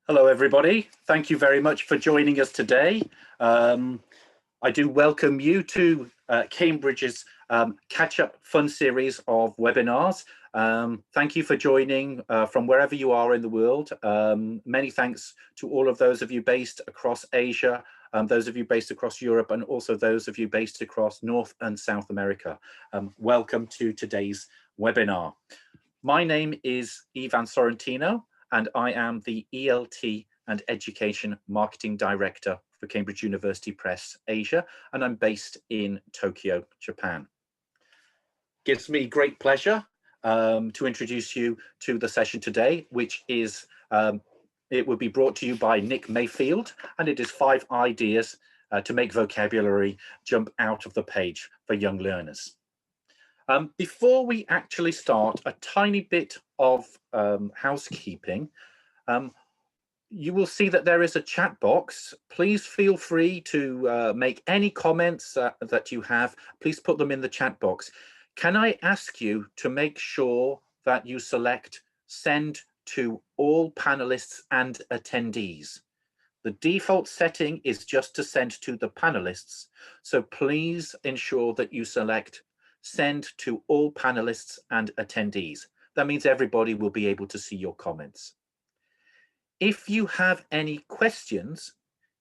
Hello, everybody. Thank you very much for joining us today. I do welcome you to Cambridge's Catch-up Fun series of webinars. Thank you for joining from wherever you are in the world. Many thanks to all of those of you based across Asia, those of you based across Europe, and also those of you based across North and South America. Welcome to today's webinar. My name is Ivan Sorrentino, and I am the ELT and Education Marketing Director for Cambridge University Press Asia, and I'm based in Tokyo, Japan. Gives me great pleasure to introduce you to the session today, which is, it will be brought to you by Nick Mayfield, and it is 5 ideas to make vocabulary jump out of the page for young learners. Before we actually start, a tiny bit of housekeeping. You will see that there is a chat box. Please feel free to make any comments that you have. Please put them in the chat box. Can I ask you to make sure that you select send to all panelists and attendees? The default setting is just to send to the panelists. So please ensure that you select send to all panelists and attendees. That means everybody will be able to see your comments. If you have any questions,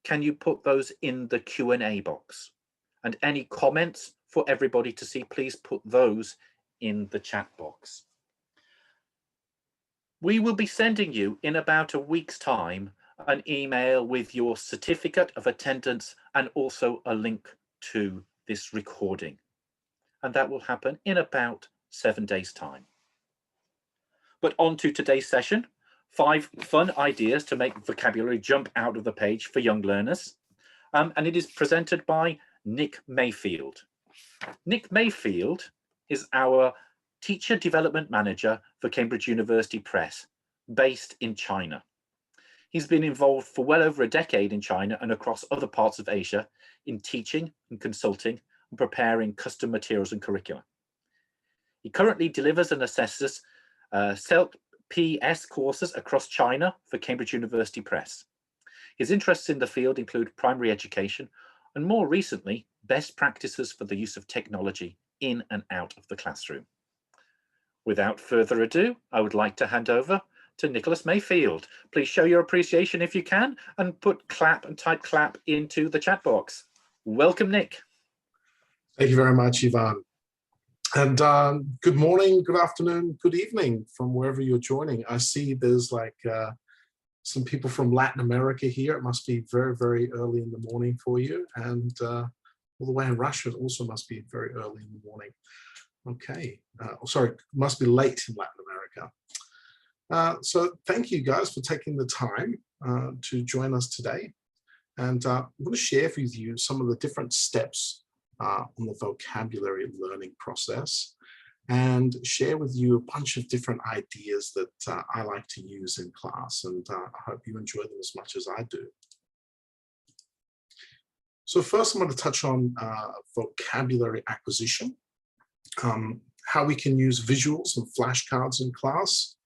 can you put those in the Q&A box? And any comments for everybody to see, please put those in the chat box. We will be sending you in about a week's time an email with your certificate of attendance and also a link to this recording. And that will happen in about 7 days' time. But on to today's session, 5 fun ideas to make vocabulary jump out of the page for young learners. And it is presented by Nick Mayfield. Nick Mayfield is our Teacher Development Manager for Cambridge University Press, based in China. He's been involved for well over a decade in China and across other parts of Asia in teaching and consulting and preparing custom materials and curricula. He currently delivers and assesses CELP-PS courses across China for Cambridge University Press. His interests in the field include primary education and more recently, best practices for the use of technology in and out of the classroom. Without further ado, I would like to hand over to Nicholas Mayfield. Please show your appreciation if you can and put clap and type clap into the chat box. Welcome, Nick. Thank you very much, Ivan. And good morning, good afternoon, good evening from wherever you're joining. I see there's like some people from Latin America here. It must be very, very early in the morning for you. And all the way in Russia, it also must be very early in the morning. Okay, sorry, must be late in Latin America. So thank you guys for taking the time to join us today. And I'm going to share with you some of the different steps on the vocabulary learning process and share with you a bunch of different ideas that I like to use in class, and I hope you enjoy them as much as I do. So first I'm going to touch on vocabulary acquisition, how we can use visuals and flashcards in class,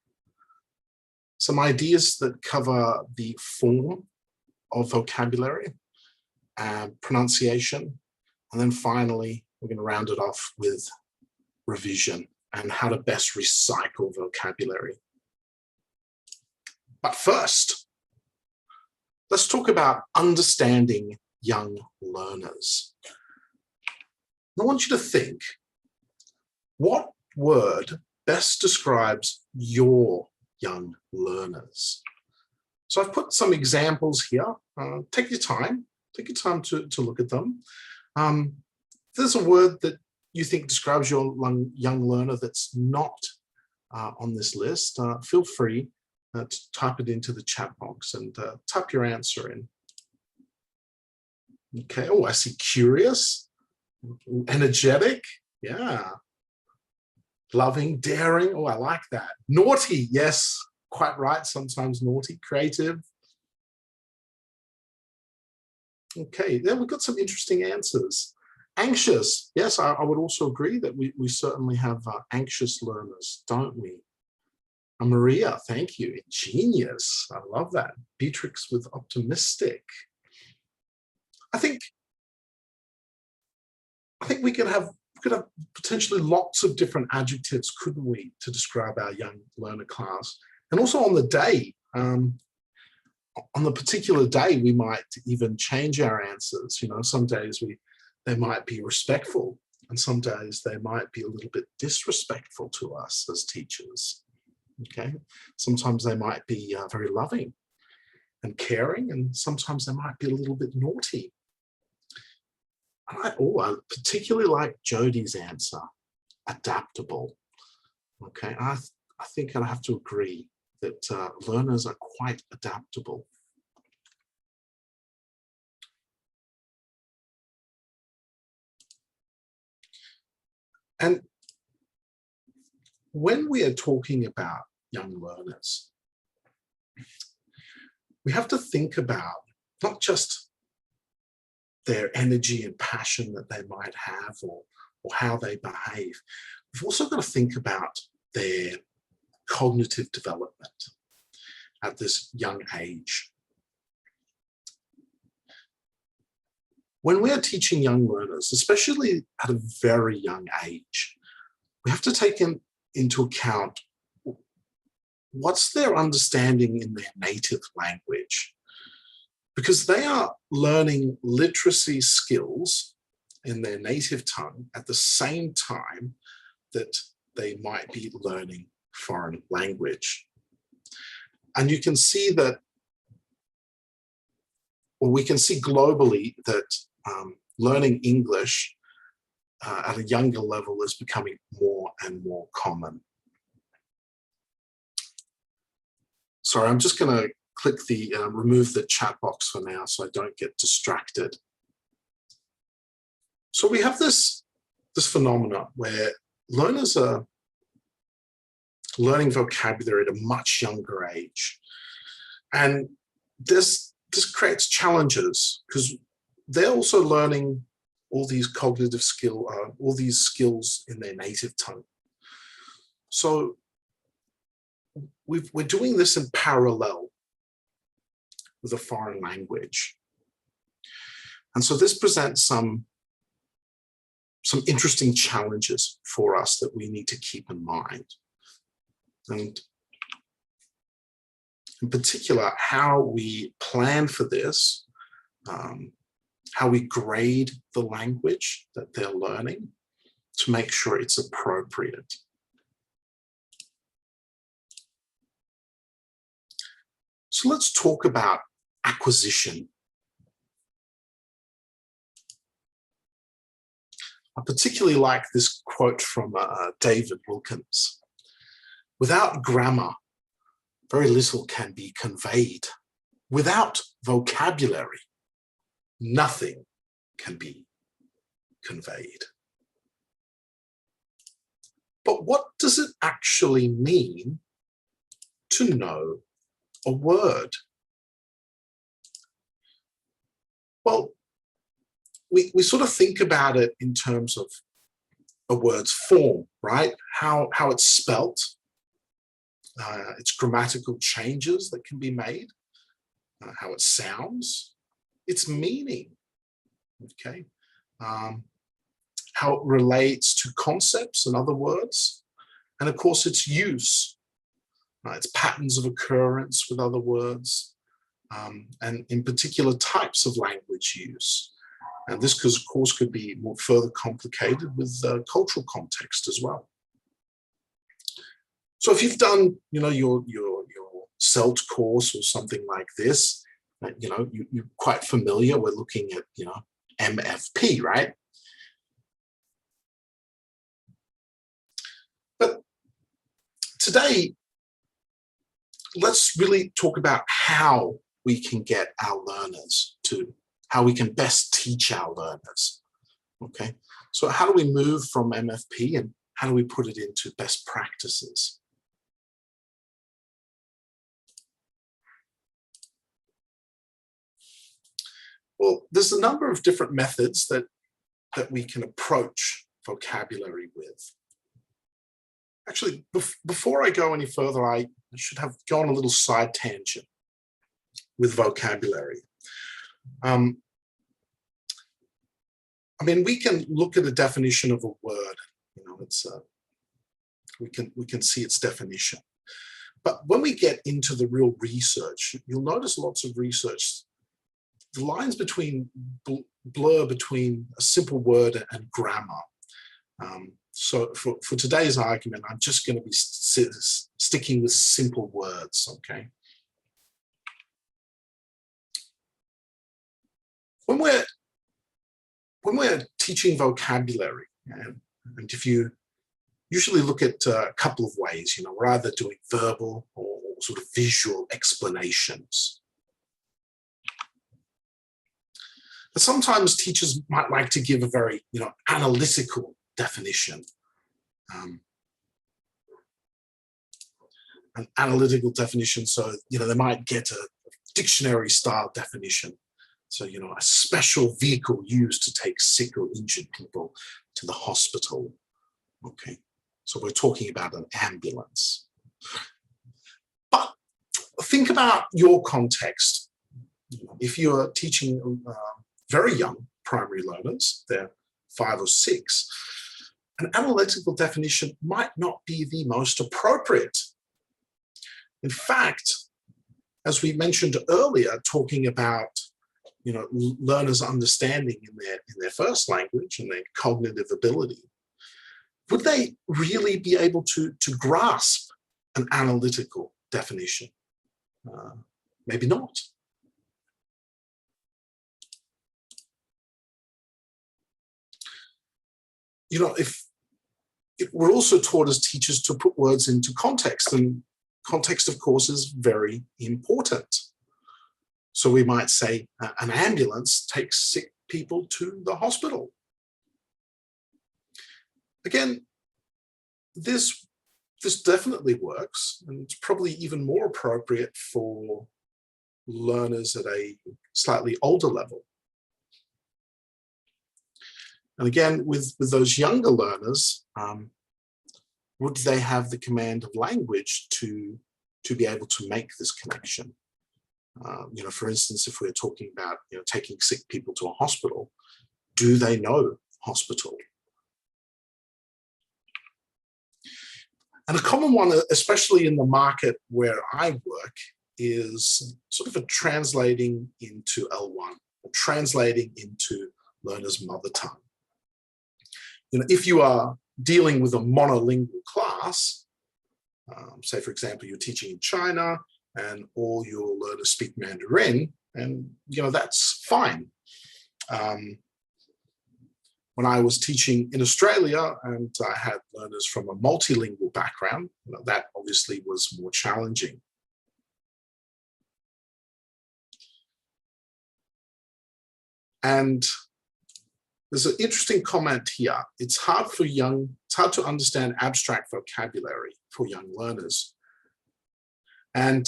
some ideas that cover the form of vocabulary, pronunciation, and then finally, we're going to round it off with revision and how to best recycle vocabulary. But first, let's talk about understanding young learners. I want you to think, what word best describes your young learners? So I've put some examples here. Take your time to look at them. If there's a word that you think describes your young learner that's not on this list, feel free to type it into the chat box and type your answer in. Okay, oh, I see curious, energetic, yeah. Loving, daring, oh, I like that. Naughty, yes, quite right, sometimes naughty. Creative. Okay, then we've got some interesting answers. Anxious, yes, I would also agree that we certainly have anxious learners, don't we? Maria, thank you. Ingenious. I love that. Beatrix with optimistic. I think we could have potentially lots of different adjectives, couldn't we, to describe our young learner class. And also on the day, on the particular day, we might even change our answers. You know, some days they might be respectful, and some days they might be a little bit disrespectful to us as teachers. Okay, sometimes they might be very loving and caring, and sometimes they might be a little bit naughty. I particularly like Jodie's answer, adaptable. Okay, I think I'd have to agree that learners are quite adaptable. And when we are talking about young learners, we have to think about not just their energy and passion that they might have, or how they behave. We've also got to think about their cognitive development at this young age. When we are teaching young learners, especially at a very young age, we have to take into account what's their understanding in their native language, because they are learning literacy skills in their native tongue at the same time that they might be learning foreign language. And you can see that, or we can see globally that learning English at a younger level is becoming more and more common. Sorry, I'm just going to click the remove the chat box for now so I don't get distracted. So we have this phenomenon where learners are learning vocabulary at a much younger age. And this creates challenges because they're also learning all these cognitive all these skills in their native tongue. So we're doing this in parallel with a foreign language. And so this presents some interesting challenges for us that we need to keep in mind. And in particular, how we plan for this, how we grade the language that they're learning to make sure it's appropriate. So let's talk about acquisition. I particularly like this quote from David Wilkins. Without grammar, very little can be conveyed. Without vocabulary, nothing can be conveyed. But what does it actually mean to know a word? Well, we sort of think about it in terms of a word's form, right? How it's spelt, its grammatical changes that can be made, how it sounds, its meaning, okay? How it relates to concepts and other words, and of course its use, its patterns of occurrence with other words, and in particular types of language use. And this, of course, could be more further complicated with cultural context as well. So if you've done, your CELT course or something like this, you're quite familiar. We're looking at, MFP, right? But today, let's really talk about how we can get our learners to, how we can best teach our learners, okay? So how do we move from MFP and how do we put it into best practices? Well, there's a number of different methods that we can approach vocabulary with. actually, before I go any further, I should have gone a little side tangent with vocabulary. I mean, we can look at a definition of a word. You know, it's we can see its definition. But when we get into the real research, you'll notice lots of research, the lines between blur between a simple word and grammar. So for today's argument, I'm just going to be sticking with simple words, okay? When we're teaching vocabulary, and if you usually look at a couple of ways, you know, we're either doing verbal or sort of visual explanations. But sometimes teachers might like to give a very, you know, analytical definition. An analytical definition, so, you know, they might get a dictionary style definition. So, you know, a special vehicle used to take sick or injured people to the hospital. Okay, so we're talking about an ambulance. But think about your context. If you're teaching very young primary learners, they're 5 or 6, an analytical definition might not be the most appropriate. In fact, as we mentioned earlier, talking about, you know, learners' understanding in their first language and their cognitive ability, would they really be able to grasp an analytical definition? Maybe not. You know, if we're also taught as teachers to put words into context, and context, of course, is very important. So we might say an ambulance takes sick people to the hospital. Again, this definitely works, and it's probably even more appropriate for learners at a slightly older level. And again, with those younger learners, would they have the command of language to be able to make this connection? You know, for instance, if we're talking about, you know, taking sick people to a hospital, do they know hospital? And a common one, especially in the market where I work, is sort of a translating into L1, or translating into learner's mother tongue. You know, if you are dealing with a monolingual class, say, for example, you're teaching in China and all your learners speak Mandarin, and, you know, that's fine. When I was teaching in Australia and I had learners from a multilingual background, you know, that obviously was more challenging. And there's an interesting comment here. It's hard to understand abstract vocabulary for young learners. And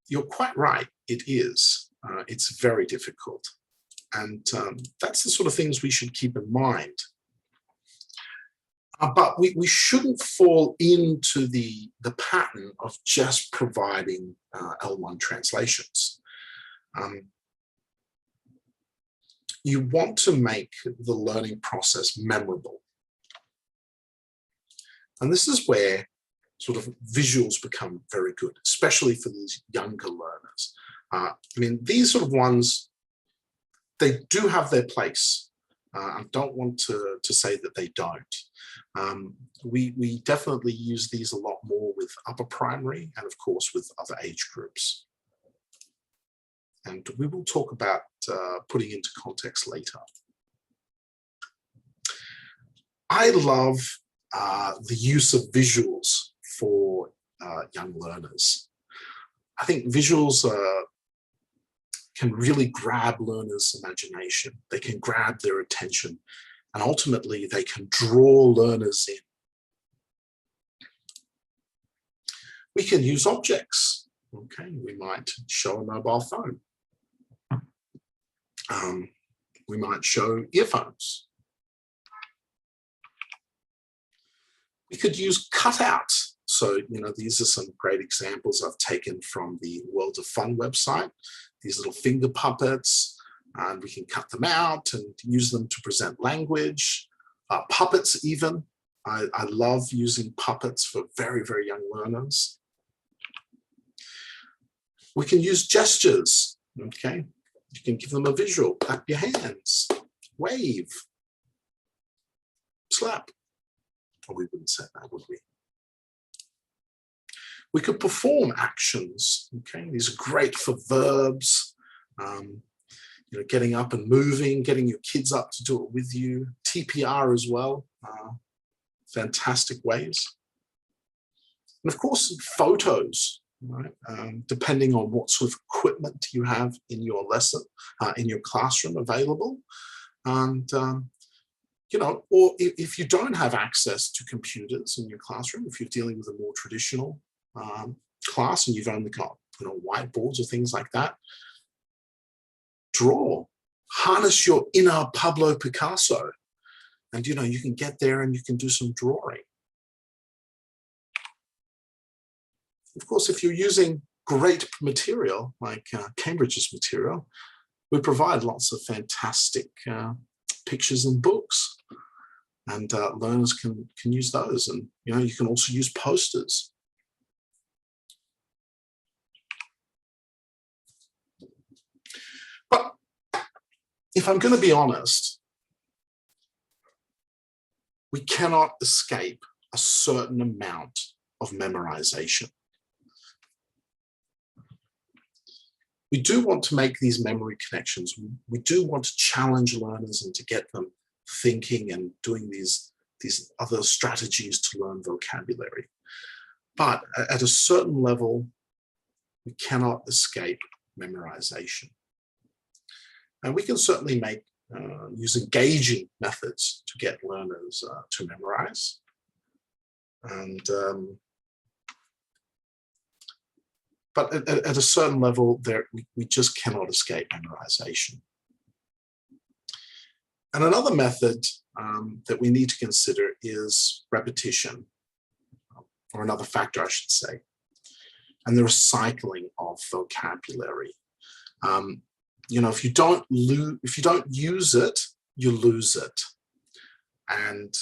you're quite right, it is. It's very difficult. And that's the sort of things we should keep in mind. But we shouldn't fall into the pattern of just providing L1 translations. You want to make the learning process memorable. And this is where sort of visuals become very good, especially for these younger learners. I mean, these sort of ones, they do have their place. I don't want to say that they don't. We definitely use these a lot more with upper primary and, of course, with other age groups. And we will talk about putting into context later. I love the use of visuals for young learners. I think visuals can really grab learners' imagination. They can grab their attention, and ultimately they can draw learners in. We can use objects. Okay, we might show a mobile phone. We might show earphones. We could use cutouts. So, these are some great examples I've taken from the World of Fun website. These little finger puppets, and we can cut them out and use them to present language. Puppets even. I love using puppets for very, very young learners. We can use gestures, okay? You can give them a visual, clap your hands, wave, slap. Oh, we wouldn't say that, would we? We could perform actions, okay? These are great for verbs, getting up and moving, getting your kids up to do it with you. TPR as well, fantastic ways. And of course, photos, right? Depending on what sort of equipment you have in your lesson, in your classroom available. And, or if you don't have access to computers in your classroom, if you're dealing with a more traditional class and you've only got whiteboards or things like that, draw, harness your inner Pablo Picasso, and you can get there and you can do some drawing. Of course, if you're using great material like Cambridge's material, we provide lots of fantastic pictures and books, and learners can use those. And you can also use posters. But if I'm going to be honest, we cannot escape a certain amount of memorization. We do want to make these memory connections. We do want to challenge learners and to get them thinking and doing these other strategies to learn vocabulary. But at a certain level, we cannot escape memorization. And we can certainly use engaging methods to get learners to memorize. And but at a certain level, we just cannot escape memorization. And another method that we need to consider is repetition, or another factor, I should say, and the recycling of vocabulary. If you don't use it, you lose it. And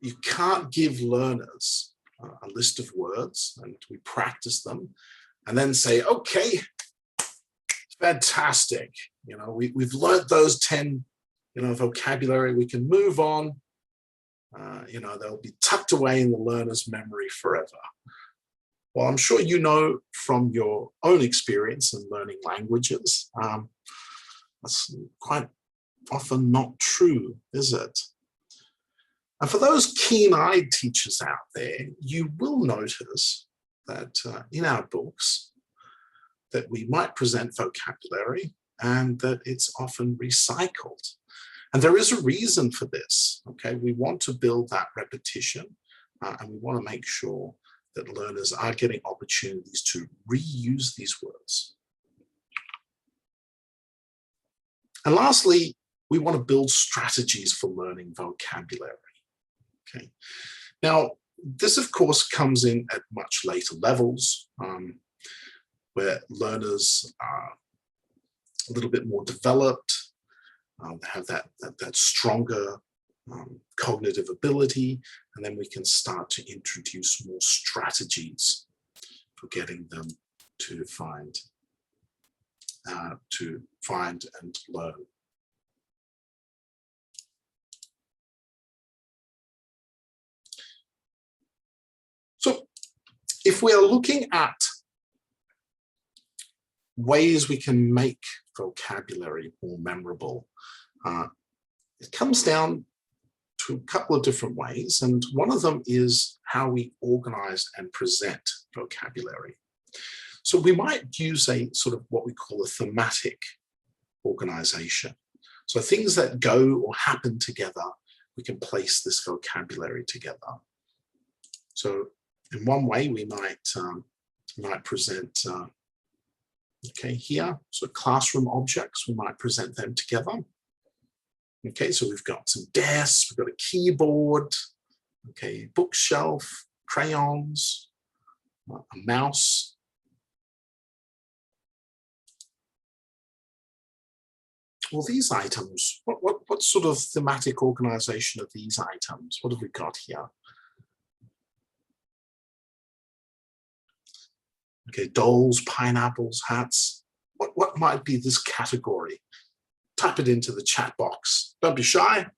you can't give learners a list of words and we practice them and then say, okay, fantastic. We've learned those 10, vocabulary, we can move on. They'll be tucked away in the learner's memory forever. Well, I'm sure from your own experience in learning languages, that's quite often not true, is it? And for those keen-eyed teachers out there, you will notice that in our books that we might present vocabulary and that it's often recycled. And there is a reason for this, okay? We want to build that repetition and we want to make sure that learners are getting opportunities to reuse these words. And lastly, we want to build strategies for learning vocabulary. Okay. Now, this of course comes in at much later levels, where learners are a little bit more developed, they have that stronger cognitive ability, and then we can start to introduce more strategies for getting them to find and learn. So if we are looking at ways we can make vocabulary more memorable, it comes down to a couple of different ways, and one of them is how we organize and present vocabulary. So we might use a sort of what we call a thematic organization. So things that go or happen together, we can place this vocabulary together. So in one way, we might present, okay, here, so classroom objects, we might present them together. Okay, so we've got some desks, we've got a keyboard, Okay, bookshelf, crayons, a mouse. Well, these items, what sort of thematic organization are these items? What have we got here? Okay, dolls, pineapples, hats. What might be this category? Type it into the chat box. Don't be shy. It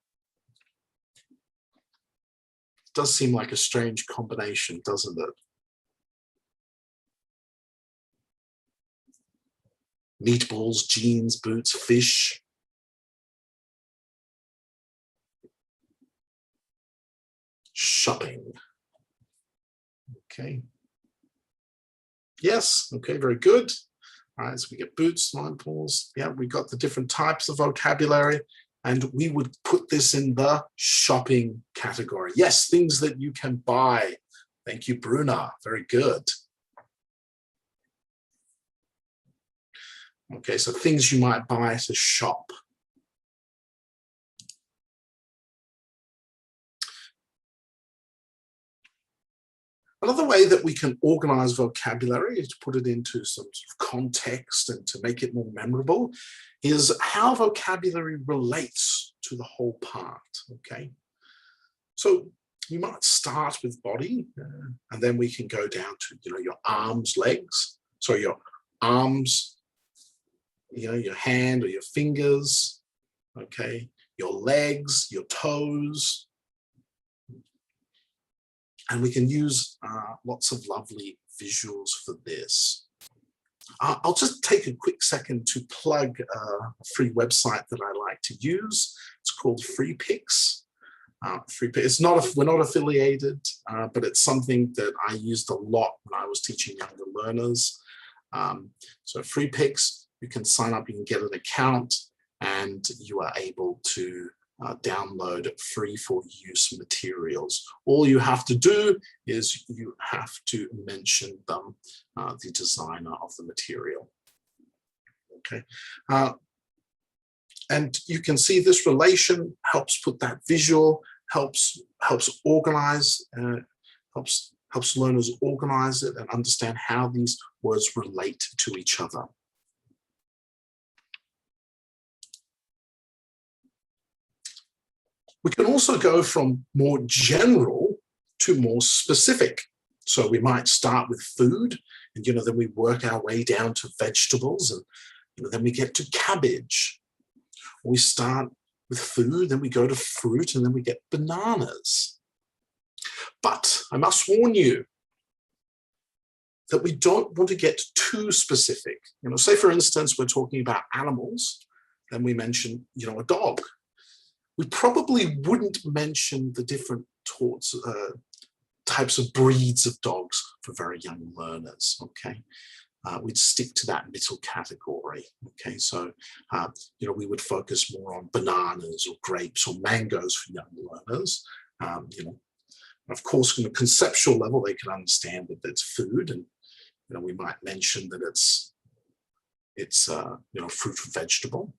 does seem like a strange combination, doesn't it? Meatballs, jeans, boots, fish. Shopping. Okay. Yes, okay, very good. All right, so we get boots, meatballs. Yeah, we got the different types of vocabulary, and we would put this in the shopping category. Yes, things that you can buy. Thank you, Bruna. Very good. Okay, so things you might buy to shop. Another way that we can organize vocabulary is to put it into some sort of context and to make it more memorable is how vocabulary relates to the whole part, okay? So we might start with body and then we can go down to, your arms, legs. So your arms, your hand or your fingers, okay? Your legs, your toes. And we can use lots of lovely visuals for this. I'll just take a quick second to plug a free website that I like to use. It's called FreePix. We're not affiliated, but it's something that I used a lot when I was teaching younger learners. So FreePix, you can sign up, you can get an account, and you are able to download free for use materials. All you have to do is you have to mention them, the designer of the material. Okay, and you can see this relation helps put that visual, helps organize, helps learners organize it and understand how these words relate to each other. We can also go from more general to more specific. So we might start with food, and then we work our way down to vegetables, and then we get to cabbage. We start with food, then we go to fruit, and then we get bananas. But I must warn you that we don't want to get too specific. Say for instance, we're talking about animals, then we mention, a dog. We probably wouldn't mention the different types of breeds of dogs for very young learners, okay? We'd stick to that middle category, okay? So, we would focus more on bananas or grapes or mangoes for young learners. Of course, from a conceptual level, they can understand that it's food, and, we might mention that it's fruit or vegetable.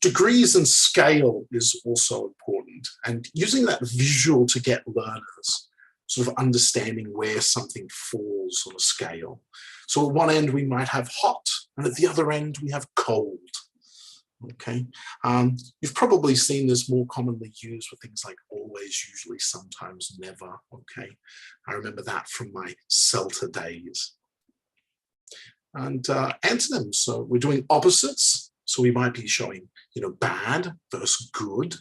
Degrees and scale is also important, and using that visual to get learners sort of understanding where something falls on a scale. So at one end we might have hot, and at the other end we have cold. Okay, you've probably seen this more commonly used with things like always, usually, sometimes, never. Okay, I remember that from my CELTA days. And antonyms, so we're doing opposites. So we might be showing, bad versus good.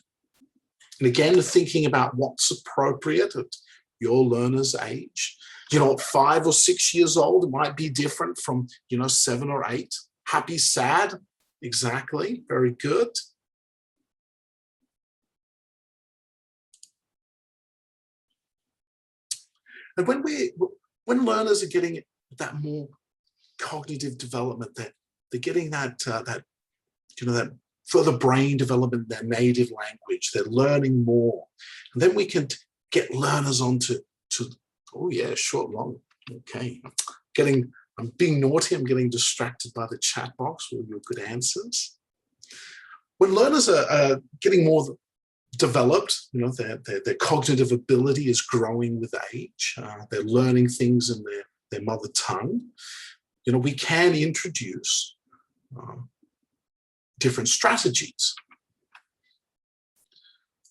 And again, thinking about what's appropriate at your learner's age. At 5 or 6 years old, it might be different from, 7 or 8. Happy, sad, exactly, very good. And when learners are getting that more cognitive development, they're getting that further brain development, their native language, they're learning more. And then we can get learners onto, oh yeah, short, long, okay. I'm being naughty, I'm getting distracted by the chat box with your good answers. When learners are getting more developed, their cognitive ability is growing with age. They're learning things in their mother tongue. We can introduce different strategies.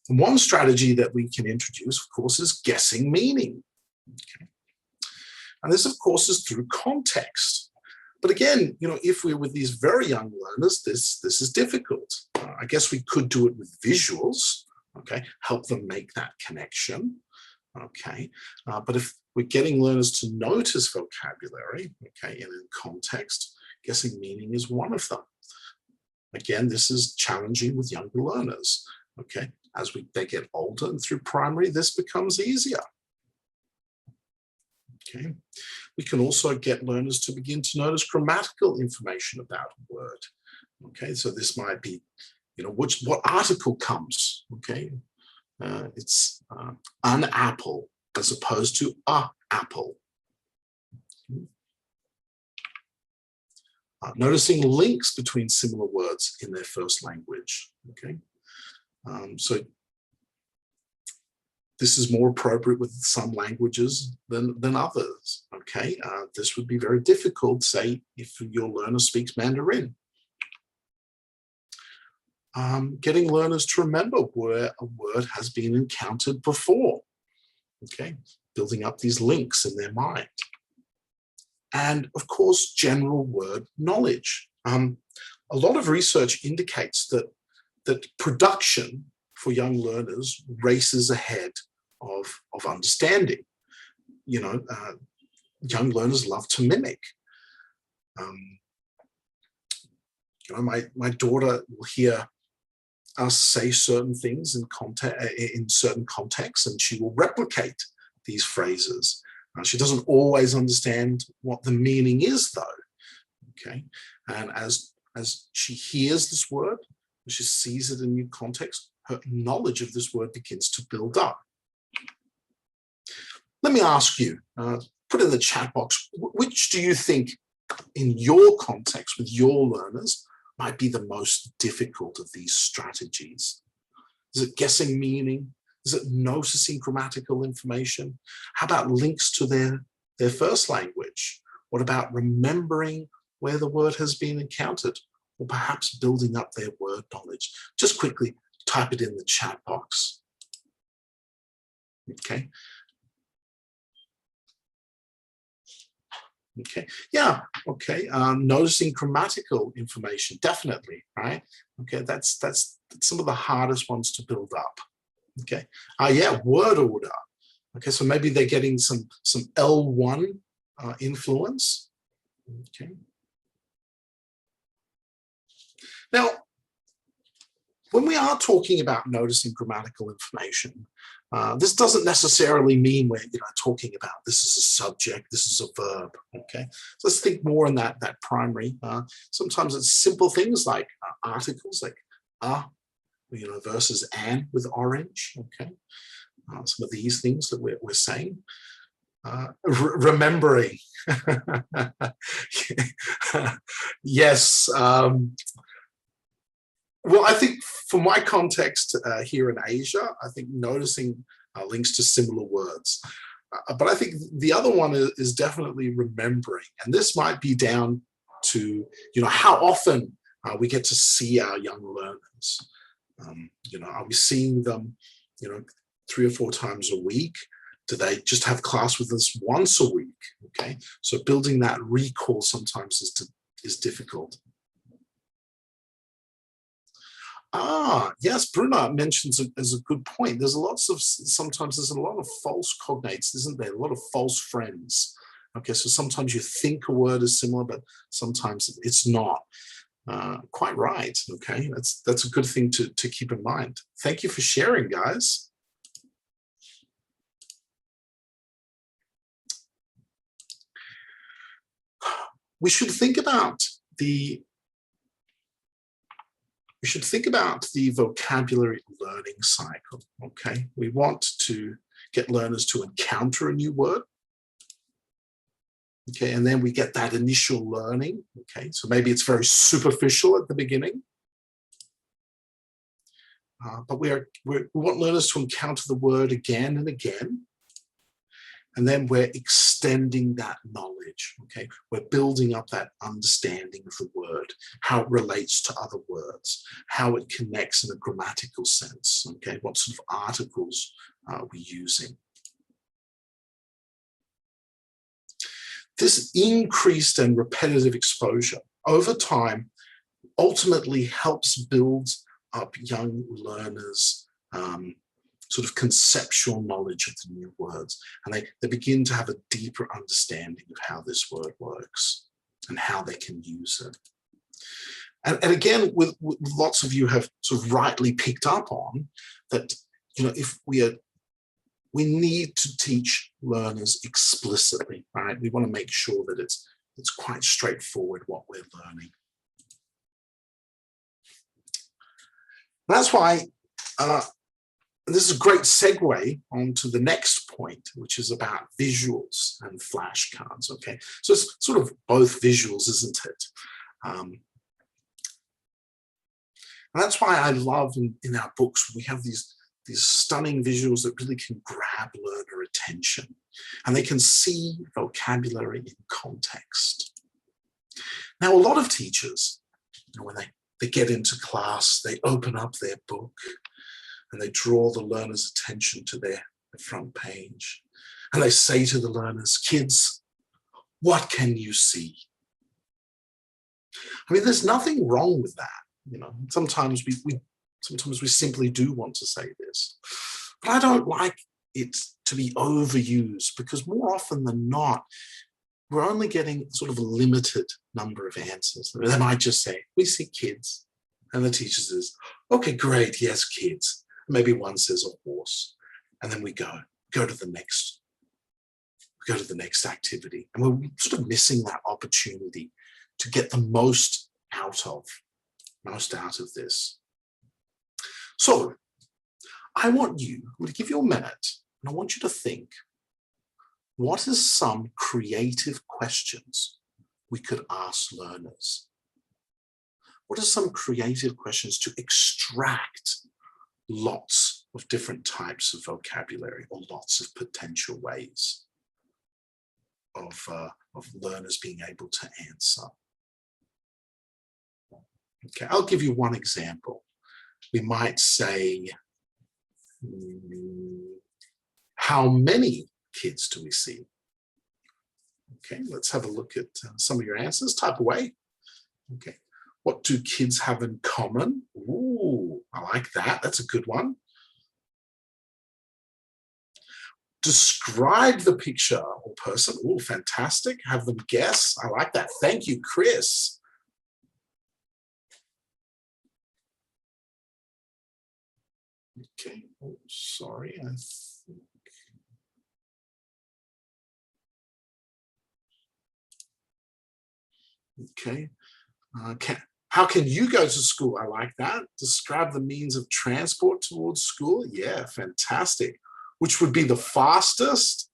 And one strategy that we can introduce, of course, is guessing meaning. Okay. And this, of course, is through context. But again, if we're with these very young learners, this is difficult. I guess we could do it with visuals, okay, help them make that connection, okay. But if we're getting learners to notice vocabulary, okay, and in context, guessing meaning is one of them. Again, this is challenging with younger learners, okay. As they get older and through primary, this becomes easier. Okay. We can also get learners to begin to notice grammatical information about a word. Okay, so this might be, what article comes. Okay, it's an apple as opposed to a apple. Noticing links between similar words in their first language. Okay, so this is more appropriate with some languages than others. Okay, this would be very difficult, say, if your learner speaks Mandarin. Getting learners to remember where a word has been encountered before. Okay, building up these links in their mind. And of course, general word knowledge. A lot of research indicates that production for young learners races ahead of understanding. Young learners love to mimic. My daughter will hear us say certain things in certain contexts, and she will replicate these phrases. She doesn't always understand what the meaning is, though. Okay, and as she hears this word, she sees it in new context, her knowledge of this word begins to build up. Let me ask you, put in the chat box, which do you think in your context with your learners might be the most difficult of these strategies? Is it guessing meaning? Is it noticing grammatical information? How about links to their first language? What about remembering where the word has been encountered? Or perhaps building up their word knowledge? Just quickly type it in the chat box. Okay. Okay, yeah, okay, noticing grammatical information, definitely, right? Okay, that's some of the hardest ones to build up. Okay, yeah, word order. Okay, so maybe they're getting some L1 influence. Okay. Now, when we are talking about noticing grammatical information, this doesn't necessarily mean we're talking about this is a subject, this is a verb. Okay, so let's think more in that primary. Sometimes it's simple things like articles, like versus an with orange. Okay, some of these things that we're saying. Remembering. Yes. Well, I think for my context here in Asia, I think noticing links to similar words. But I think the other one is definitely remembering. And this might be down to, how often we get to see our young learners. Are we seeing them, 3 or 4 times a week? Do they just have class with us once a week? Okay, so building that recall sometimes is difficult. Yes, Bruna mentions it as a good point. Sometimes there's a lot of false cognates, isn't there? A lot of false friends. Okay, so sometimes you think a word is similar, but sometimes it's not. Quite right. Okay, that's a good thing to keep in mind. Thank you for sharing, guys. We should think about the vocabulary learning cycle, okay? We want to get learners to encounter a new word, okay? And then we get that initial learning, okay? So maybe it's very superficial at the beginning. but we want learners to encounter the word again and again. And then we're extending that knowledge, okay? We're building up that understanding of the word, how it relates to other words, how it connects in a grammatical sense, okay? What sort of articles are we using? This increased and repetitive exposure over time ultimately helps build up young learners' sort of conceptual knowledge of the new words. And they begin to have a deeper understanding of how this word works and how they can use it. And again, with lots of you have sort of rightly picked up on that, you know, if we need to teach learners explicitly, right? We want to make sure that it's quite straightforward what we're learning. That's why this is a great segue onto the next point, which is about visuals and flashcards, okay? So it's sort of both visuals, isn't it? And that's why I love in our books, we have these stunning visuals that really can grab learner attention, and they can see vocabulary in context. Now, a lot of teachers, you know, when they get into class, they open up their book and they draw the learner's attention to their front page. And they say to the learners, kids, what can you see? I mean, there's nothing wrong with that. You know, sometimes we simply do want to say this, but I don't like it to be overused, because more often than not, we're only getting sort of a limited number of answers. They might just say, we see kids. And the teacher says, okay, great, yes, kids. Maybe one says a horse. And then we go to the next activity. And we're sort of missing that opportunity to get the most out of this. So I want you to give you a minute, and I want you to think, what are some creative questions we could ask learners? What are some creative questions to extract lots of different types of vocabulary, or lots of potential ways of learners being able to answer? Okay, I'll give you one example. We might say, how many kids do we see? Okay, let's have a look at some of your answers. Type away. Okay, what do kids have in common? Ooh, I like that. That's a good one. Describe the picture or person. Ooh, fantastic. Have them guess. I like that. Thank you, Chris. Okay, oh, sorry, I think. Okay, how can you go to school? I like that. Describe the means of transport towards school. Yeah, fantastic. Which would be the fastest?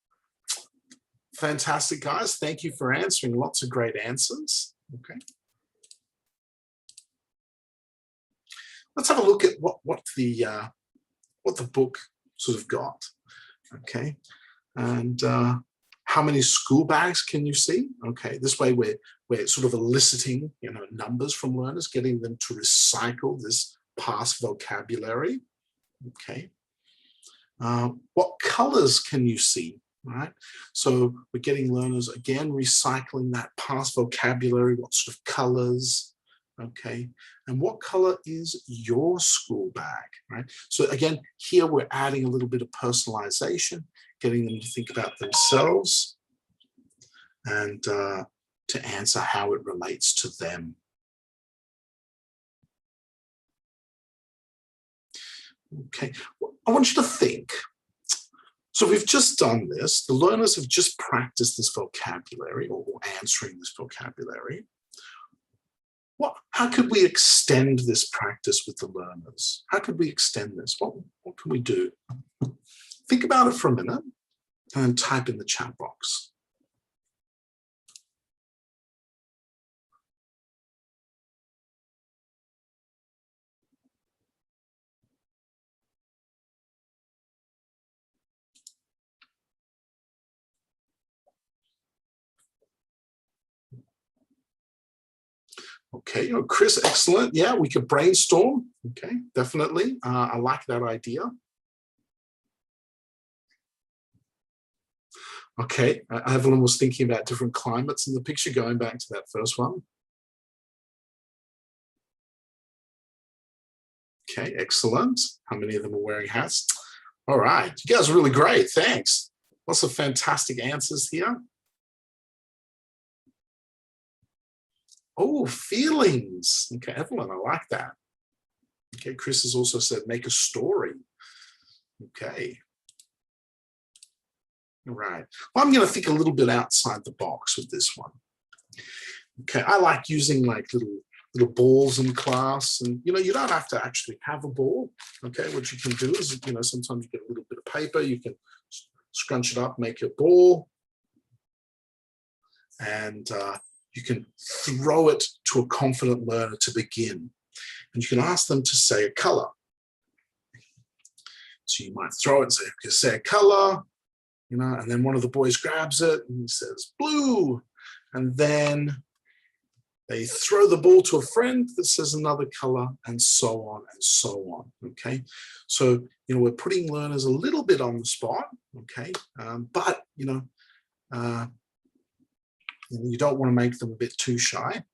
Fantastic, guys. Thank you for answering. Lots of great answers. Okay. Let's have a look at what the book sort of got. Okay, and how many school bags can you see? Okay, this way we're sort of eliciting, you know, numbers from learners, getting them to recycle this past vocabulary. Okay, what colors can you see? Right, so we're getting learners again recycling that past vocabulary. What sort of colors? Okay, and what color is your school bag? Right, so again, here we're adding a little bit of personalization, getting them to think about themselves and to answer how it relates to them. Okay, I want you to think. So we've just done this. The learners have just practiced this vocabulary, or answering this vocabulary. How could we extend this practice with the learners? How could we extend this? What can we do? Think about it for a minute and then type in the chat box. Okay, oh, Chris, excellent. Yeah, we could brainstorm. Okay, definitely. I like that idea. Okay, Evelyn was thinking about different climates in the picture, going back to that first one. Okay, excellent. How many of them are wearing hats? All right, you guys are really great. Thanks. Lots of fantastic answers here. Oh, feelings. Okay, Evelyn, I like that. Okay, Chris has also said make a story. Okay. All right. Well, I'm going to think a little bit outside the box with this one. Okay, I like using like little balls in class, and you don't have to actually have a ball. Okay, what you can do is sometimes you get a little bit of paper, you can scrunch it up, make a ball, and you can throw it to a confident learner to begin, and you can ask them to say a color. So you might throw it and say a color, and then one of the boys grabs it and he says blue, and then they throw the ball to a friend that says another color, and so on and so on. Okay, so we're putting learners a little bit on the spot. Okay, but you don't want to make them a bit too shy,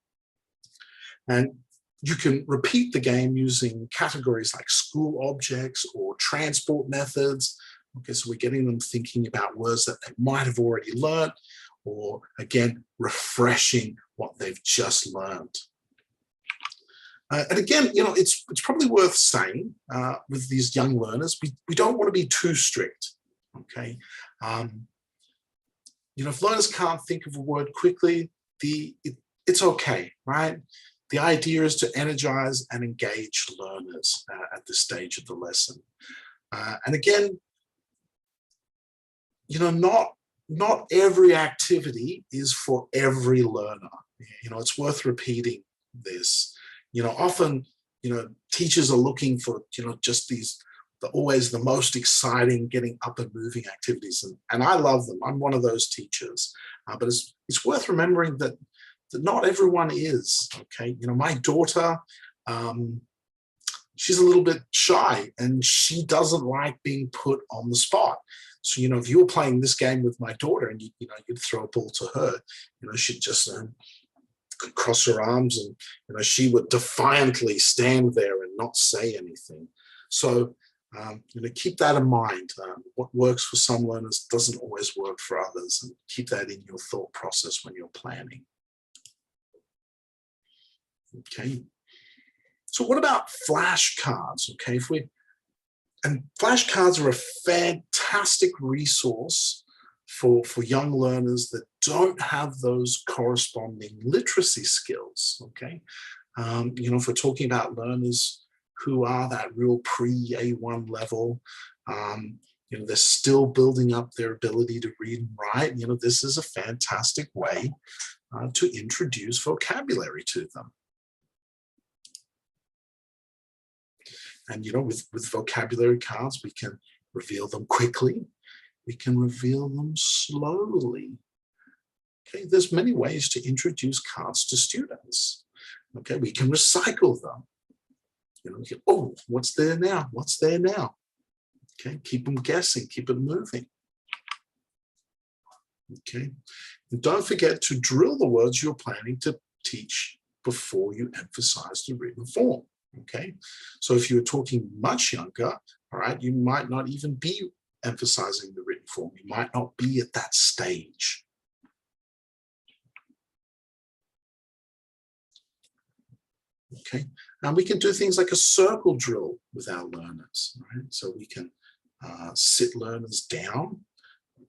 and you can repeat the game using categories like school objects or transport methods. Okay, so we're getting them thinking about words that they might have already learned, or again, refreshing what they've just learned. And again, it's probably worth saying with these young learners, we don't want to be too strict. Okay, if learners can't think of a word quickly, it's okay, right? The idea is to energize and engage learners at this stage of the lesson. And again, not every activity is for every learner. It's worth repeating this. Often, teachers are looking for, just these, always the most exciting, getting up and moving activities. And I love them. I'm one of those teachers. But it's worth remembering that not everyone is, okay? My daughter, she's a little bit shy and she doesn't like being put on the spot. So, if you were playing this game with my daughter and you'd throw a ball to her, she'd just cross her arms and she would defiantly stand there and not say anything. So, keep that in mind. What works for some learners doesn't always work for others, and keep that in your thought process when you're planning. Okay. So what about flashcards? Okay, and flashcards are a fantastic resource for young learners that don't have those corresponding literacy skills. Okay, if we're talking about learners who are that real pre-A1 level, they're still building up their ability to read and write. This is a fantastic way to introduce vocabulary to them. And with vocabulary cards, we can reveal them quickly. We can reveal them slowly. Okay, there's many ways to introduce cards to students. Okay, we can recycle them. Oh, what's there now? What's there now? Okay, keep them guessing, keep it moving. Okay, and don't forget to drill the words you're planning to teach before you emphasize the written form. Okay, so if you're talking much younger, all right, you might not even be emphasizing the written form. You might not be at that stage. Okay, and we can do things like a circle drill with our learners, right? So we can sit learners down,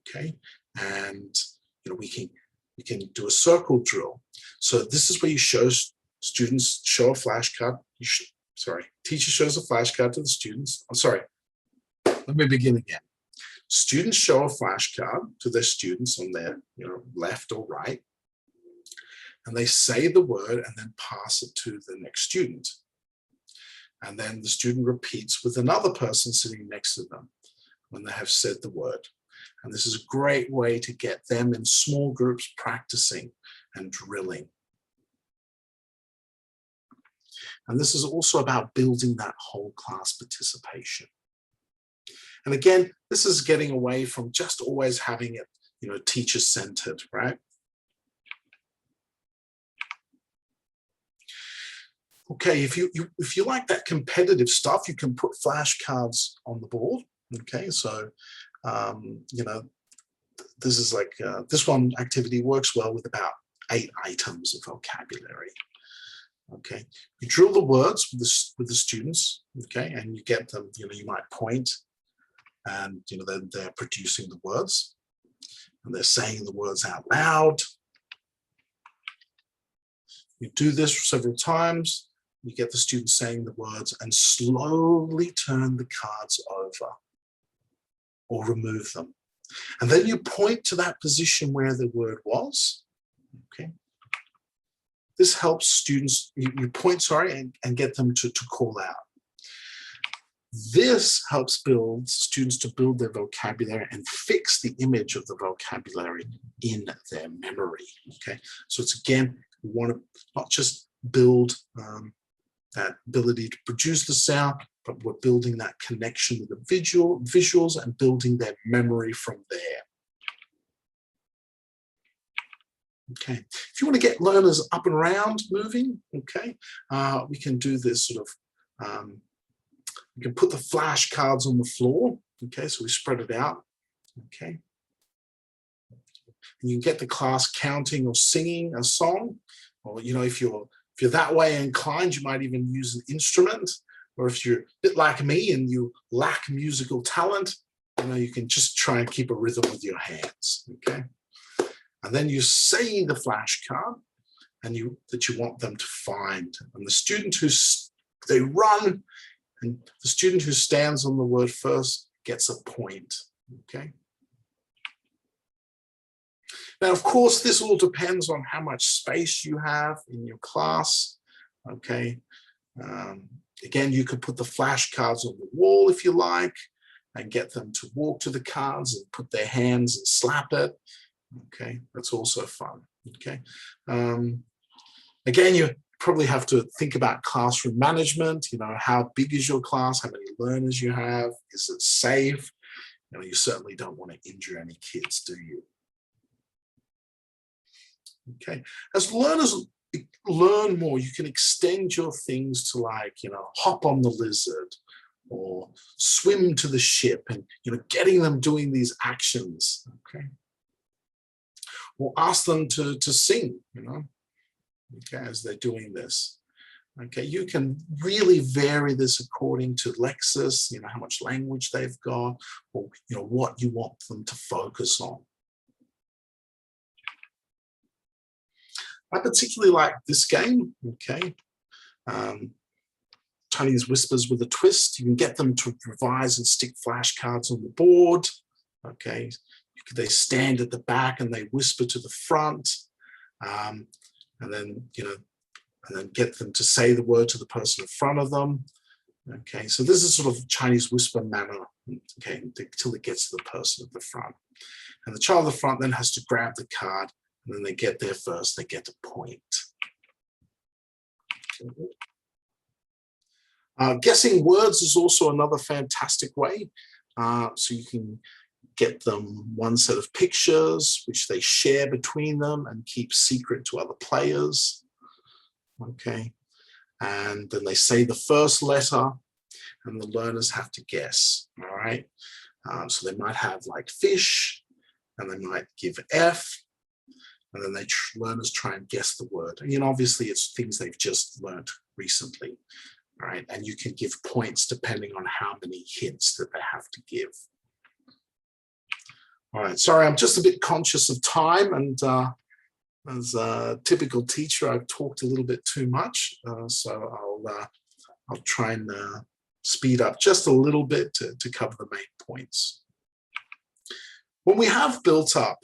okay, and we can do a circle drill. So this is where you show students, show a flashcard. Teacher shows a flashcard to the students. I'm sorry, let me begin again. Students show a flashcard to their students on their left or right, and they say the word and then pass it to the next student. And then the student repeats with another person sitting next to them when they have said the word. And this is a great way to get them in small groups practicing and drilling. And this is also about building that whole class participation. And again, this is getting away from just always having it, teacher-centered, right? Okay, if you like that competitive stuff, you can put flashcards on the board. Okay, so this is like this one activity works well with about 8 items of vocabulary. Okay, you drill the words with the students. Okay, and you get them. You might point, and they're producing the words, and they're saying the words out loud. You do this several times. You get the students saying the words and slowly turn the cards over or remove them. And then you point to that position where the word was. Okay. This helps students, you point, and get them to call out. This helps students to build their vocabulary and fix the image of the vocabulary in their memory. Okay. So it's, again, we want to not just build that ability to produce the sound, but we're building that connection with the visuals and building their memory from there. Okay, if you want to get learners up and around moving, okay, we can do this sort of, we can put the flashcards on the floor, okay, so we spread it out, okay. And you can get the class counting or singing a song, or, if you're that way inclined, you might even use an instrument. Or if you're a bit like me and you lack musical talent, you can just try and keep a rhythm with your hands, okay? And then you say the flashcard and that you want them to find. And the student they run, and the student who stands on the word first gets a point, okay? Now, of course, this all depends on how much space you have in your class, okay? Again, you could put the flashcards on the wall if you like, and get them to walk to the cards and put their hands and slap it, okay? That's also fun, okay? Again, you probably have to think about classroom management, how big is your class, how many learners you have, is it safe? You certainly don't want to injure any kids, do you? Okay, as learners learn more, you can extend your things to, like, hop on the lizard or swim to the ship, and getting them doing these actions, okay? Or ask them to sing, okay, as they're doing this. Okay, you can really vary this according to Lexis, how much language they've got, or what you want them to focus on. I particularly like this game, okay? Chinese Whispers with a Twist. You can get them to revise and stick flashcards on the board, okay? They stand at the back and they whisper to the front, and then, and then get them to say the word to the person in front of them, okay? So this is sort of Chinese whisper manner, okay, until it gets to the person at the front. And the child at the front then has to grab the card, and then they get there first, they get a point. Guessing words is also another fantastic way. So you can get them one set of pictures, which they share between them and keep secret to other players. Okay, and then they say the first letter, and the learners have to guess, all right? So they might have like fish, and they might give F, and then learners try and guess the word. And obviously it's things they've just learned recently, all right? And you can give points depending on how many hints that they have to give. All right, sorry, I'm just a bit conscious of time, and as a typical teacher, I've talked a little bit too much, so I'll try and speed up just a little bit to cover the main points. When we have built up,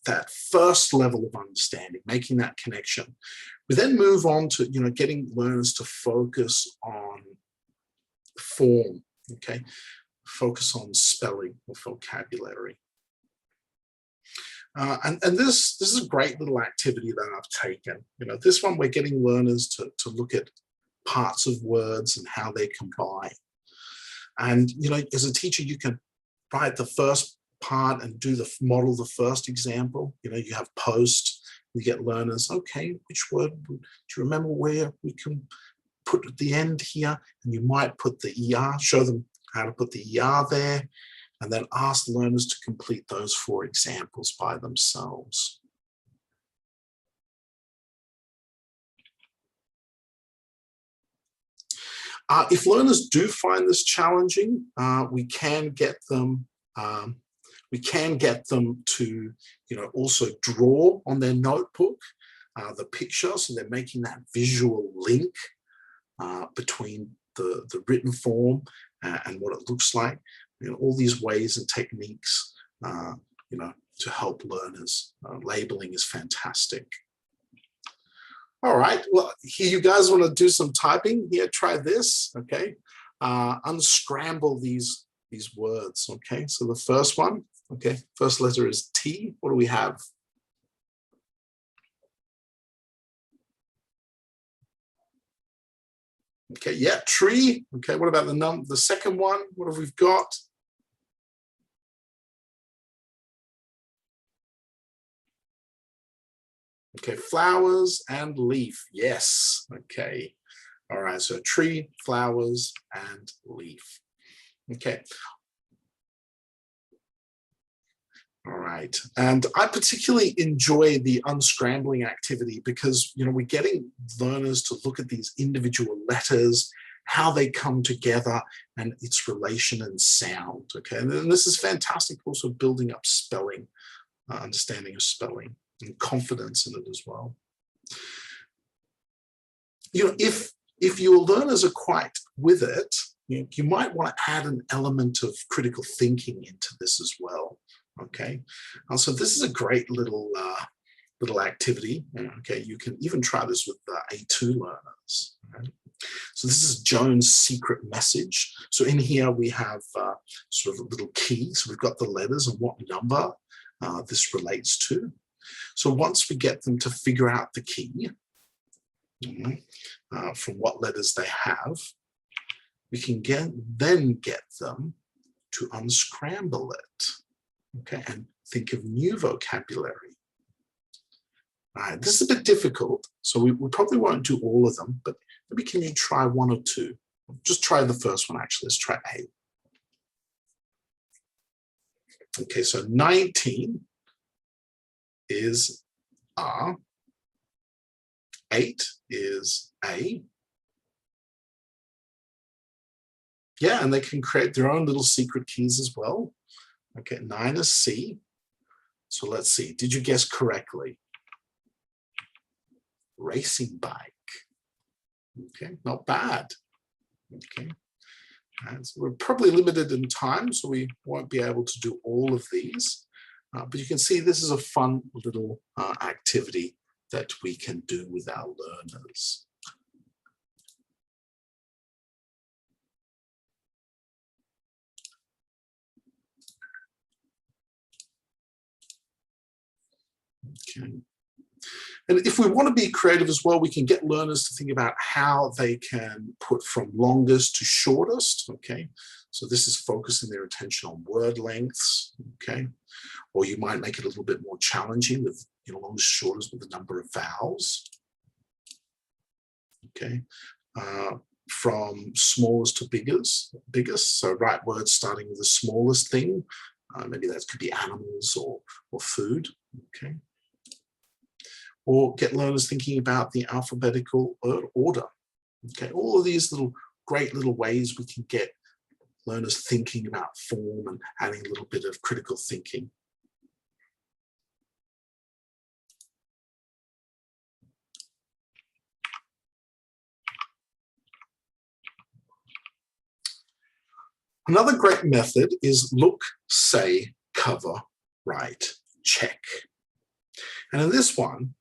that first level of understanding, making that connection, we then move on to, getting learners to focus on form, okay? Focus on spelling or vocabulary. And this is a great little activity that I've taken. This one we're getting learners to look at parts of words and how they combine. And as a teacher, you can write the first part and model the first example. You have post. You get learners. Okay, which word do you remember where we can put at the end here? And you might put the ER. Show them how to put the ER there. And then ask the learners to complete those 4 examples by themselves. If learners do find this challenging, we can get them to also draw on their notebook the picture, so they're making that visual link between the written form and what it looks like. All these ways and techniques, to help learners. Labeling is fantastic. All right, well, here you guys want to do some typing. Here, try this, okay? Unscramble these words, okay? So the first one, okay, first letter is T. What do we have? Okay, yeah, tree. Okay, what about the second one? What have we got? Okay, flowers and leaf. Yes. Okay. All right. So tree, flowers, and leaf. Okay. All right. And I particularly enjoy the unscrambling activity because, we're getting learners to look at these individual letters, how they come together, and its relation and sound. Okay. And then this is fantastic, also building up spelling, understanding of spelling, and confidence in it as well. If your learners are quite with it, you might want to add an element of critical thinking into this as well. Okay, so this is a great little activity. Okay, you can even try this with A2 learners. Right? So this is Joan's secret message. So in here we have sort of a little key. So we've got the letters and what number this relates to. So once we get them to figure out the key from what letters they have, we can then get them to unscramble it, okay, and think of new vocabulary. All right, this is a bit difficult, so we probably won't do all of them, but maybe can you try 1 or 2? Just try the first one, actually. Let's try A. Okay, so 19 is R, 8 is A. Yeah, and they can create their own little secret keys as well. Okay, 9 is C. So let's see, did you guess correctly? Racing bike. Okay, not bad. Okay, and so we're probably limited in time, so we won't be able to do all of these. But you can see this is a fun little activity that we can do with our learners. Okay. And if we want to be creative as well, we can get learners to think about how they can put from longest to shortest, okay? So this is focusing their attention on word lengths, okay? Or you might make it a little bit more challenging with, longest, shortest with the number of vowels, okay? From smallest to biggest, so write words starting with the smallest thing. Maybe that could be animals or food, okay? Or get learners thinking about the alphabetical order. Okay, all of these great little ways we can get learners thinking about form and adding a little bit of critical thinking. Another great method is look, say, cover, write, check. And in this one,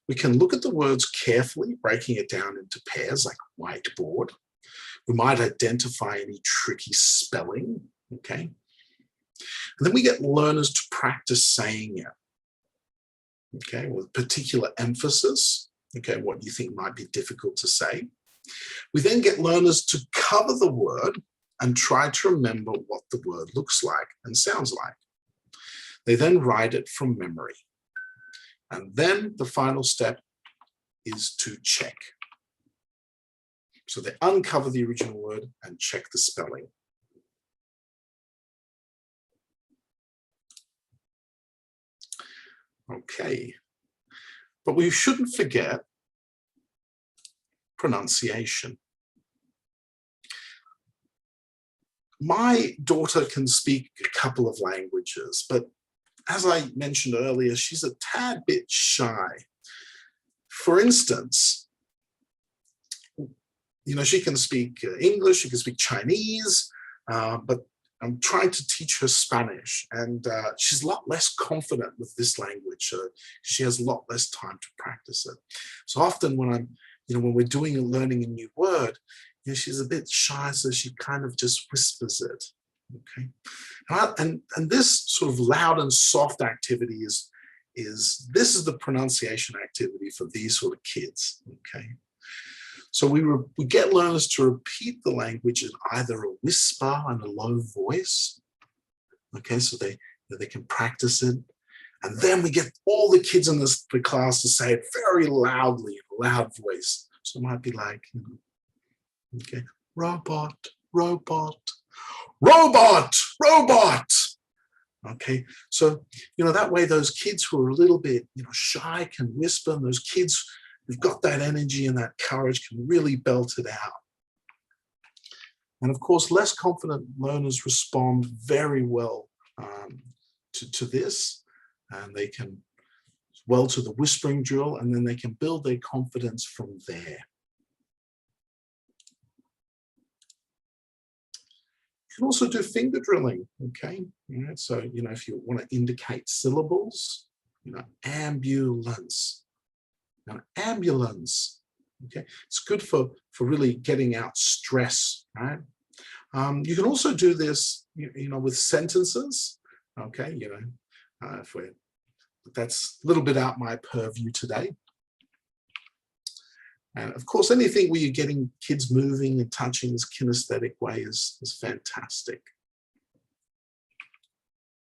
we can look at the words carefully, breaking it down into pairs like whiteboard. We might identify any tricky spelling, okay? And then we get learners to practice saying it, okay, with particular emphasis, okay, what you think might be difficult to say. We then get learners to cover the word and try to remember what the word looks like and sounds like. They then write it from memory. And then the final step is to check. So they uncover the original word and check the spelling. Okay, but we shouldn't forget pronunciation. My daughter can speak a couple of languages, but as I mentioned earlier, she's a tad bit shy. For instance, you know, she can speak English, she can speak Chinese, but I'm trying to teach her Spanish, and she's a lot less confident with this language. She has a lot less time to practice it. So often when when we're doing and learning a new word, you know, she's a bit shy, so she kind of just whispers it. Okay, and this sort of loud and soft activity is the pronunciation activity for these sort of kids. Okay. So we get learners to repeat the language in either a whisper and a low voice, okay, so they can practice it. And then we get all the kids in the class to say it very loudly, in a loud voice. So it might be like, okay, robot, robot, robot, robot. Okay, so, that way those kids who are a little bit, shy can whisper, and those kids who've got that energy and that courage can really belt it out. And of course, less confident learners respond very well to this, and they can to the whispering drill, and then they can build their confidence from there. You can also do finger drilling, okay? So, if you want to indicate syllables, ambulance. Now, ambulance, okay, it's good for really getting out stress, right? You can also do this, with sentences, okay, that's a little bit out my purview today. And of course, anything where you're getting kids moving and touching this kinesthetic way is fantastic.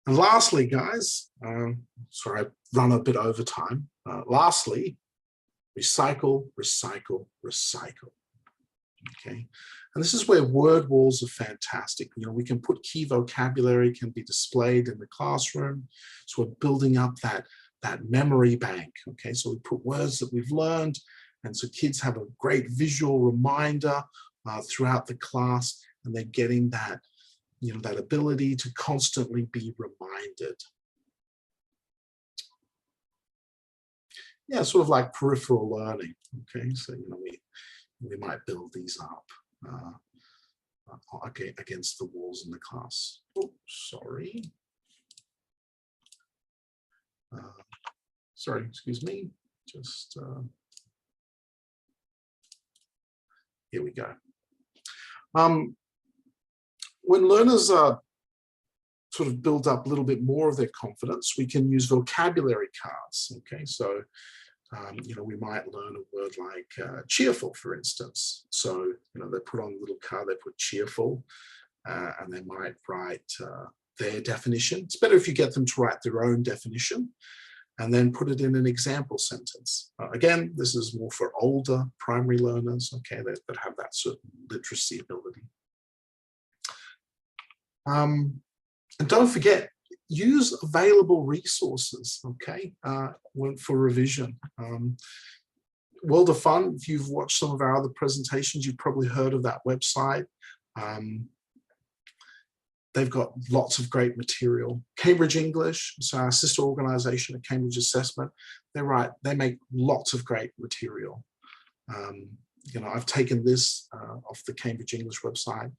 And lastly, guys, sorry, I've run a bit over time. Lastly, recycle, recycle, recycle. Okay, and this is where word walls are fantastic. We can put key vocabulary, can be displayed in the classroom. So we're building up that memory bank. Okay, so we put words that we've learned, and so kids have a great visual reminder throughout the class, and they're getting that, that ability to constantly be reminded. Yeah, sort of like peripheral learning. Okay, so we might build these up against the walls in the class. Oh, sorry. Sorry, excuse me. Just here we go. When learners sort of build up a little bit more of their confidence, we can use vocabulary cards. Okay, so we might learn a word like cheerful, for instance. So, they put on a little card, they put cheerful, and they might write their definition. It's better if you get them to write their own definition and then put it in an example sentence. Again, this is more for older primary learners, okay, that have that certain literacy ability. And don't forget, use available resources, okay, for revision. World of Fun, if you've watched some of our other presentations, you've probably heard of that website. They've got lots of great material. Cambridge English, so our sister organization at Cambridge Assessment, they make lots of great material. I've taken this off the Cambridge English website.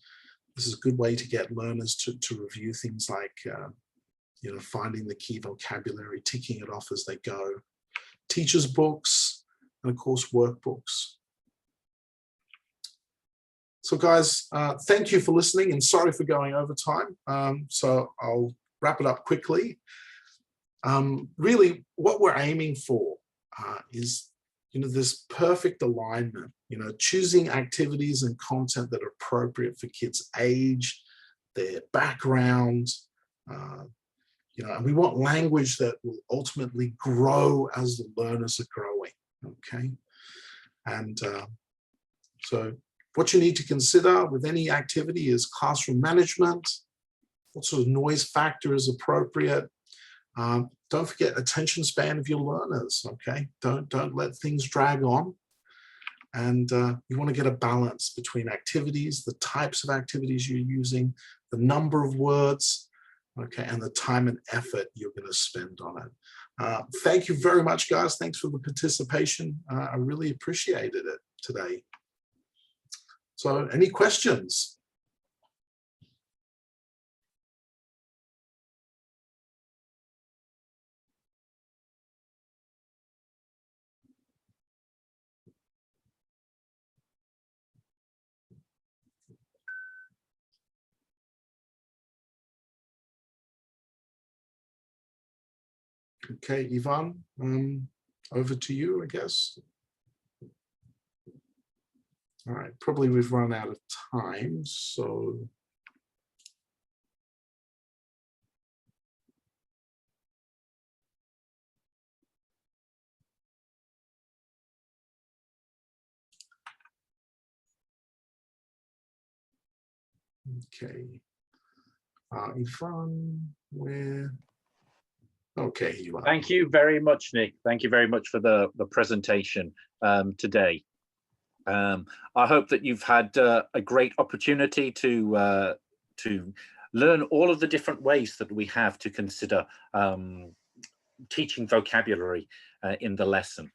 This is a good way to get learners to review things like finding the key vocabulary, ticking it off as they go. Teachers' books, and of course, workbooks. So guys, thank you for listening, and sorry for going over time. So I'll wrap it up quickly. Really, what we're aiming for is, this perfect alignment, choosing activities and content that are appropriate for kids' age, their background, and we want language that will ultimately grow as the learners are growing, okay? And so what you need to consider with any activity is classroom management, what sort of noise factor is appropriate. Don't forget attention span of your learners, okay? Don't let things drag on. And you want to get a balance between activities, the types of activities you're using, the number of words, okay, and the time and effort you're going to spend on it. Thank you very much, guys. Thanks for the participation. I really appreciated it today. So any questions? Okay, Ivan, over to you, I guess. All right, probably we've run out of time, so. Okay, Ivan, where? Okay, you are. Thank you very much, Nick. Thank you very much for the presentation today. I hope that you've had a great opportunity to learn all of the different ways that we have to consider teaching vocabulary in the lesson.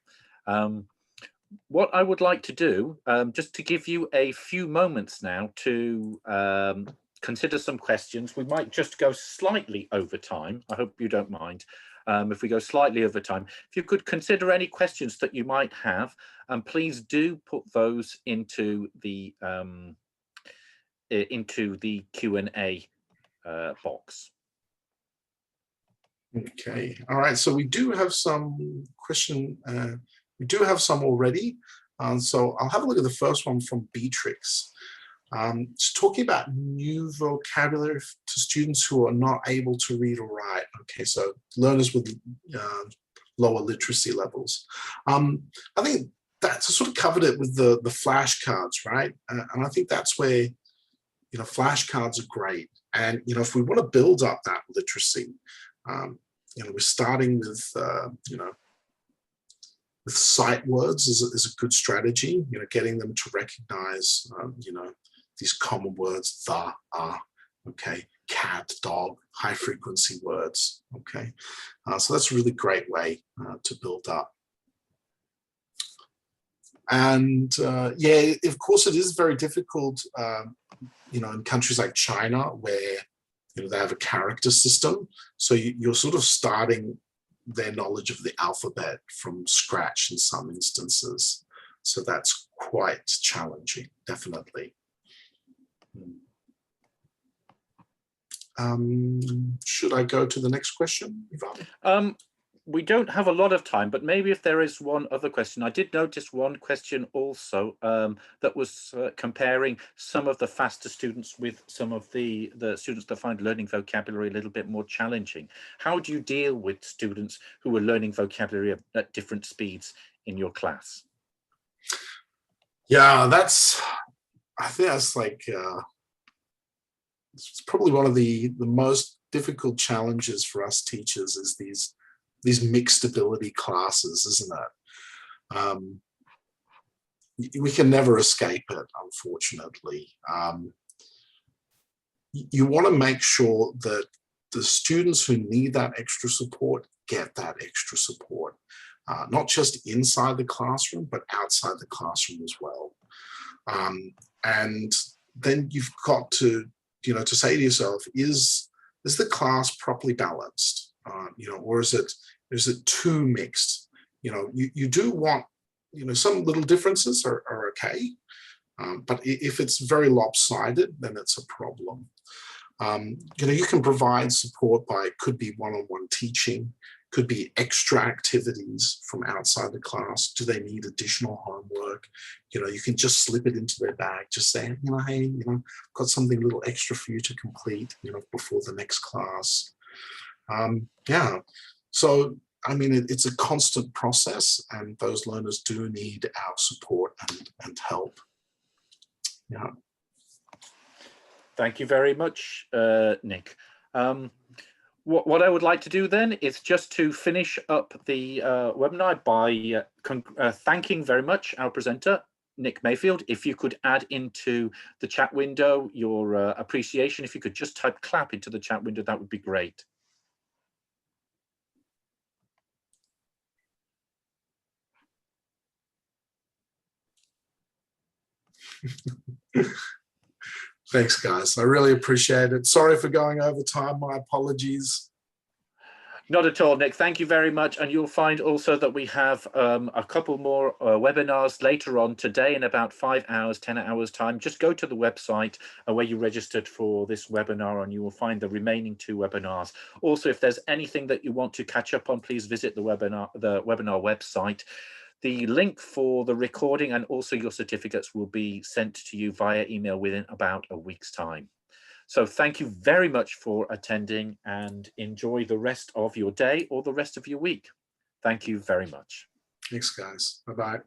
What I would like to do, just to give you a few moments now to consider some questions. We might just go slightly over time. I hope you don't mind if we go slightly over time. If you could consider any questions that you might have, and please do put those into the Q&A box. Okay, all right, so we do have some we do have some already. So I'll have a look at the first one from Beatrix. It's talking about new vocabulary to students who are not able to read or write. Okay, so learners with lower literacy levels. I think that's sort of covered it with the flashcards, right? And I think that's where, flashcards are great. And, if we want to build up that literacy, we're starting with, with sight words is a good strategy, getting them to recognize, these common words, the, okay, cat, dog, high frequency words, okay. So that's a really great way to build up. And yeah, of course, it is very difficult, in countries like China where, they have a character system. So you're sort of starting their knowledge of the alphabet from scratch in some instances. So that's quite challenging, definitely. Should I go to the next question, Ivan? We don't have a lot of time, but maybe if there is one other question. I did notice one question also that was comparing some of the faster students with some of the students that find learning vocabulary a little bit more challenging. How do you deal with students who are learning vocabulary at different speeds in your class? Yeah, I think that's like, it's probably one of the most difficult challenges for us teachers is these mixed ability classes, isn't it? We can never escape it, unfortunately. You want to make sure that the students who need that extra support get that extra support, not just inside the classroom, but outside the classroom as well. And then you've got to, to say to yourself, is the class properly balanced? Or is it too mixed? You do want, some little differences are okay, but if it's very lopsided, then it's a problem. You can provide support by, it could be one-on-one teaching, could be extra activities from outside the class. Do they need additional homework? You can just slip it into their bag, just saying, hey, I've got something a little extra for you to complete, before the next class. Yeah, so I mean, it's a constant process, and those learners do need our support and help. Yeah. Thank you very much, Nick. What I would like to do then is just to finish up the webinar by thanking very much our presenter, Nick Mayfield. If you could add into the chat window your appreciation, if you could just type clap into the chat window, that would be great. Thanks, guys. I really appreciate it. Sorry for going over time. My apologies. Not at all, Nick. Thank you very much. And you'll find also that we have a couple more webinars later on today in about 5 hours, 10 hours time. Just go to the website where you registered for this webinar, and you will find the remaining 2 webinars. Also, if there's anything that you want to catch up on, please visit the webinar website. The link for the recording and also your certificates will be sent to you via email within about a week's time. So thank you very much for attending, and enjoy the rest of your day or the rest of your week. Thank you very much. Thanks, guys. Bye-bye.